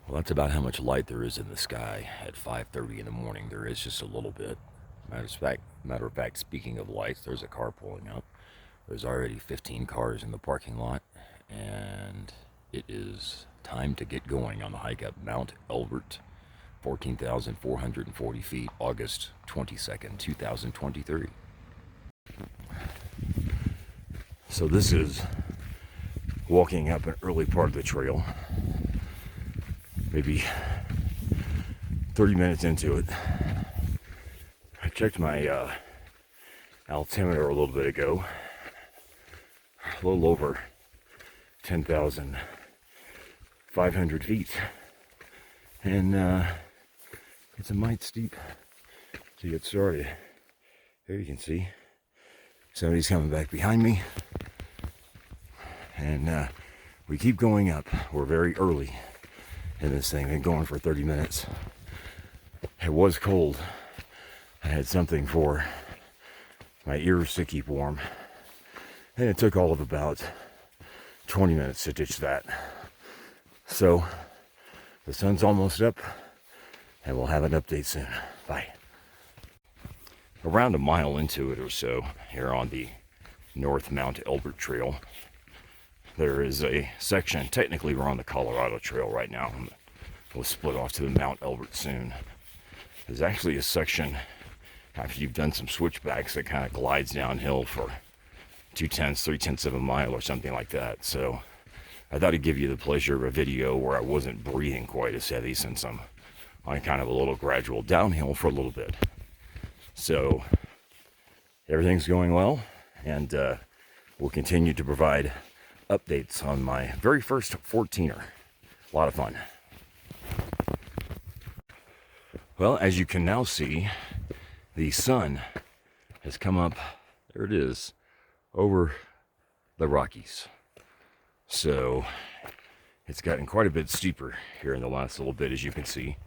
Well, that's about how much light there is in the sky at 5:30 in the morning. There is just a little bit. Matter of fact, speaking of lights, there's a car pulling up. There's already 15 cars in the parking lot, and it is time to get going on the hike up Mount Elbert, 14,440 feet, August 22nd, 2023. So this is walking up an early part of the trail, maybe 30 minutes into it. I checked my altimeter a little bit ago, a little over 10,500 feet, and it's a mite steep to get started. There you can see somebody's coming back behind me, and we keep going up. We're very early in this thing. Been going for 30 minutes. It was cold. I had something for my ears to keep warm, and it took all of about 20 minutes to ditch that. So the sun's almost up, and we'll have an update soon. Bye. Around a mile into it or so, here on the North Mount Elbert Trail, there is a section. Technically, we're on the Colorado Trail right now. We'll split off to the Mount Elbert soon. There's actually a section after you've done some switchbacks that kind of glides downhill for 3/10 of a mile or something like that. So I thought I'd give you the pleasure of a video where I wasn't breathing quite as heavy, since I'm on kind of a little gradual downhill for a little bit. So everything's going well, and we'll continue to provide updates on my very first 14er. A lot of fun. Well, as you can now see, the sun has come up, there it is, over the Rockies. So it's gotten quite a bit steeper here in the last little bit, as you can see.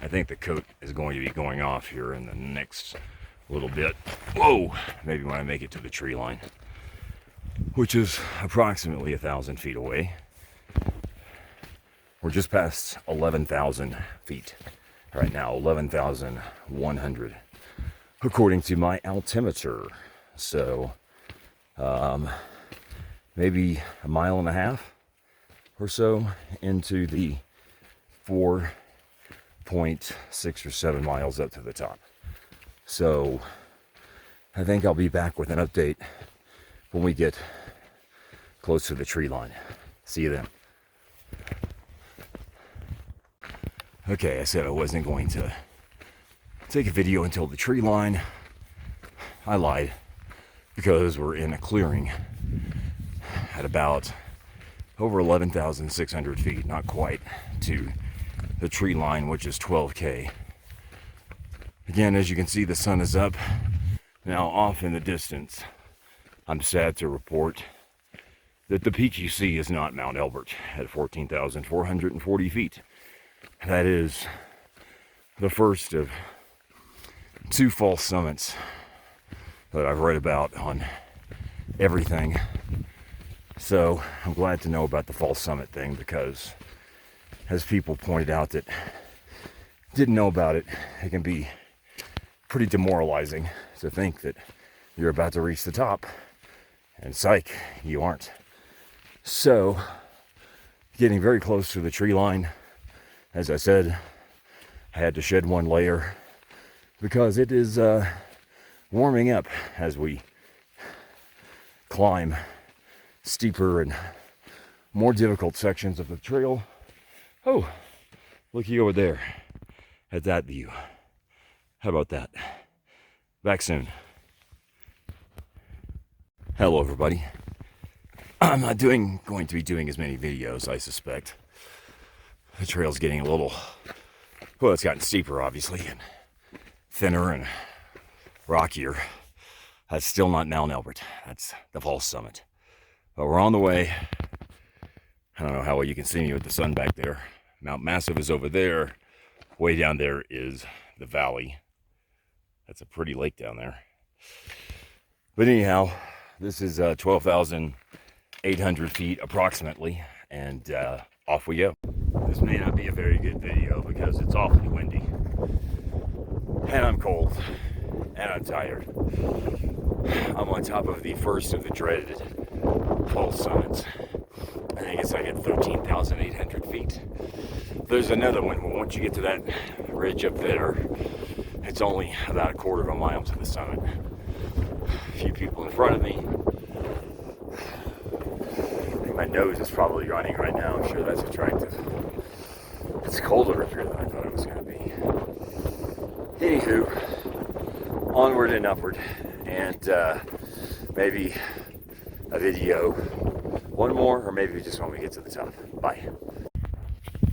I think the coat is going to be going off here in the next little bit. Whoa! Maybe when I make it to the tree line, which is approximately 1,000 feet away. We're just past 11,000 feet right now, 11,100 according to my altimeter. So maybe a mile and a half or so into the 4.6 or 7 miles up to the top. So I think I'll be back with an update when we get close to the tree line. See you then. Okay, I said I wasn't going to take a video until the tree line. I lied, because we're in a clearing at about over 11,600 feet, not quite, to the tree line, which is 12K. Again, as you can see, the sun is up. Now, off in the distance, I'm sad to report that the peak you see is not Mount Elbert at 14,440 feet. That is the first of 2 false summits that I've read about on everything. So I'm glad to know about the false summit thing, because as people pointed out that didn't know about it, it can be pretty demoralizing to think that you're about to reach the top, and psych, you aren't. So getting very close to the tree line, as I said, I had to shed one layer because it is warming up as we climb steeper and more difficult sections of the trail. Oh, looky over there at that view. How about that? Back soon. Hello, everybody. I'm not going to be doing as many videos, I suspect. The trail's getting a little, well, it's gotten steeper, obviously, and thinner and rockier. That's still not Mount Elbert. That's the false summit. But we're on the way. I don't know how well you can see me with the sun back there. Mount Massive is over there. Way down there is the valley. That's a pretty lake down there. But anyhow, this is 12,800 feet approximately, and off we go. This may not be a very good video because it's awfully windy. And I'm cold. And I'm tired. I'm on top of the first of the dreaded pulse summits. I think it's like at 13,800 feet. There's another one, but once you get to that ridge up there, it's only about a quarter of a mile to the summit. A few people in front of me. I think my nose is probably running right now. I'm sure that's attractive. It's colder up here than I thought it was going to be. Anywho, onward and upward, and maybe a video. One more, or maybe just when we get to the top. Bye.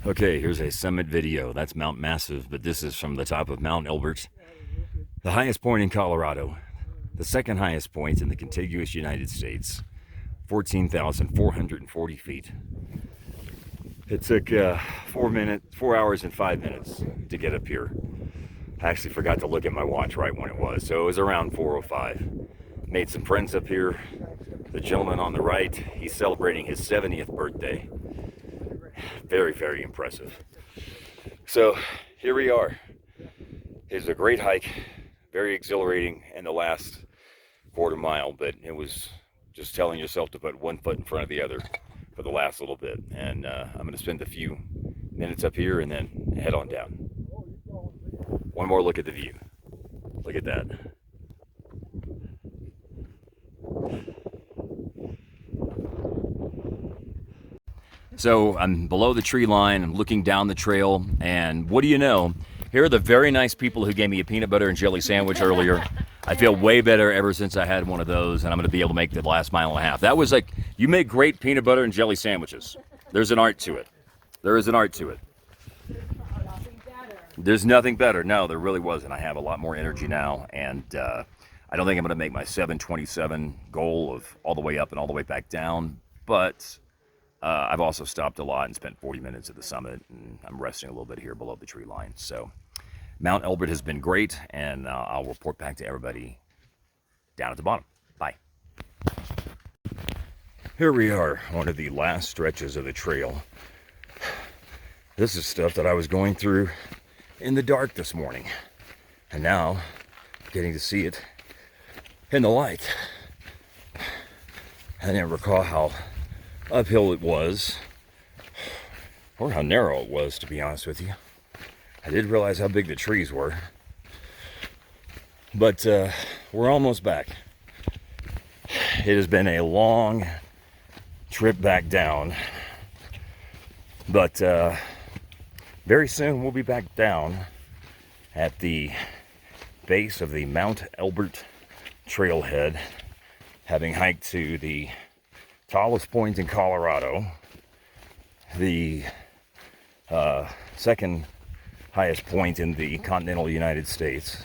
Okay, here's a summit video. That's Mount Massive, but this is from the top of Mount Elbert, the highest point in Colorado, the second highest point in the contiguous United States, 14,440 feet. It took 4 hours and 5 minutes to get up here. I actually forgot to look at my watch right when it was, so it was around 4:05. Made some friends up here. The gentleman on the right, he's celebrating his 70th birthday. Very, very impressive. So here we are. It's a great hike, very exhilarating in the last quarter mile, but it was just telling yourself to put one foot in front of the other for the last little bit. And I'm going to spend a few minutes up here and then head on down. One more look at the view. Look at that. So I'm below the tree line, I'm looking down the trail, and what do you know? Here are the very nice people who gave me a peanut butter and jelly sandwich earlier. I feel way better ever since I had one of those, and I'm going to be able to make the last mile and a half. That was like, you make great peanut butter and jelly sandwiches. There's an art to it. There is an art to it. There's nothing better. No, there really wasn't. I have a lot more energy now, and I don't think I'm going to make my 727 goal of all the way up and all the way back down, but I've also stopped a lot and spent 40 minutes at the summit, and I'm resting a little bit here below the tree line. So Mount Elbert has been great, and I'll report back to everybody down at the bottom. Bye. Here we are, one of the last stretches of the trail. This is stuff that I was going through in the dark this morning, and now getting to see it in the light. I didn't recall how uphill it was, or how narrow it was, to be honest with you. I did realize how big the trees were, but we're almost back. It has been a long trip back down, but very soon we'll be back down at the base of the Mount Elbert trailhead, having hiked to the tallest point in Colorado, the second highest point in the continental United States.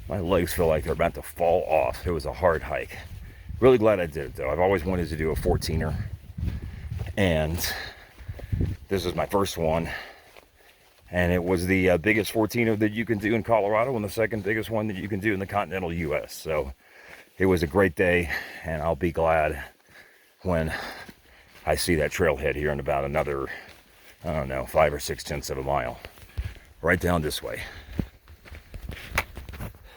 My legs feel like they're about to fall off. It was a hard hike. Really glad I did it though. I've always wanted to do a 14er, and this is my first one. And it was the biggest 14er that you can do in Colorado, and the second biggest one that you can do in the continental US. So it was a great day, and I'll be glad when I see that trailhead here in about another, I don't know, 5 or 6 tenths of a mile. Right down this way.